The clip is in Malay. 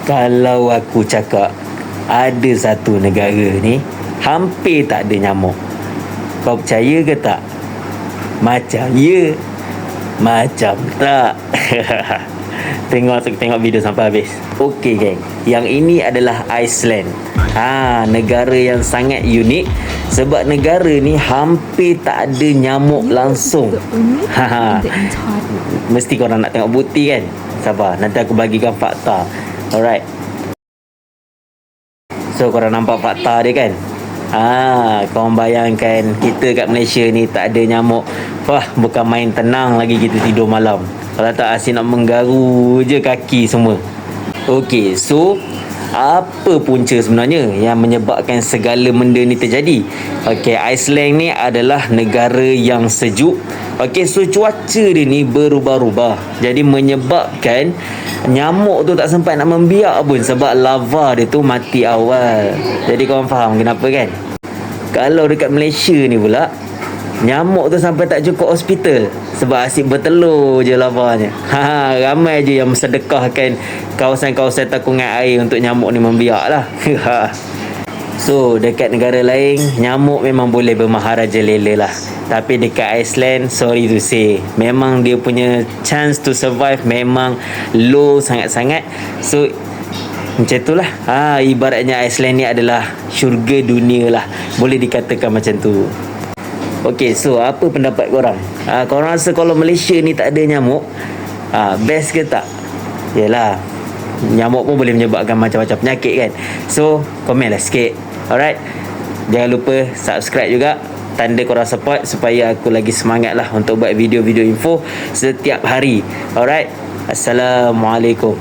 Kalau aku cakap ada satu negara ni hampir tak ada nyamuk, kau percaya ke tak? Macam ya, macam tak. Tengok video sampai habis. Okey geng, yang ini adalah Iceland. Negara yang sangat unik sebab negara ni hampir tak ada nyamuk langsung. Mesti korang nak tengok bukti kan? Sabar, nanti aku bagikan fakta. Alright. So korang nampak fakta dia kan? Korang bayangkan kita kat Malaysia ni tak ada nyamuk. Wah, bukan main tenang lagi kita tidur malam. Kalau tak asyik nak menggaru je kaki semua. Okey, so apa punca sebenarnya yang menyebabkan segala benda ni terjadi? Okey, Iceland ni adalah negara yang sejuk. Okey, so cuaca dia ni berubah-ubah. Jadi menyebabkan nyamuk tu tak sempat nak membiak pun sebab lava dia tu mati awal. Jadi korang faham kenapa kan? Kalau dekat Malaysia ni pula, nyamuk tu sampai tak cukup hospital sebab asyik bertelur je lavanya. Ramai je yang sedekahkan kawasan-kawasan takungan air untuk nyamuk ni membiak lah. So dekat negara lain nyamuk memang boleh bermaharaja lela lah. Tapi dekat Iceland, sorry to say, memang dia punya chance to survive memang low sangat-sangat. So macam tu lah. Ibaratnya Iceland ni adalah syurga dunia lah, boleh dikatakan macam tu. Okey, so apa pendapat korang? Korang rasa kalau Malaysia ni tak ada nyamuk, best ke tak? Yelah, nyamuk pun boleh menyebabkan macam-macam penyakit kan. So komen lah sikit. Alright, jangan lupa subscribe juga, tanda korang support supaya aku lagi semangat lah untuk buat video-video info setiap hari. Alright, Assalamualaikum.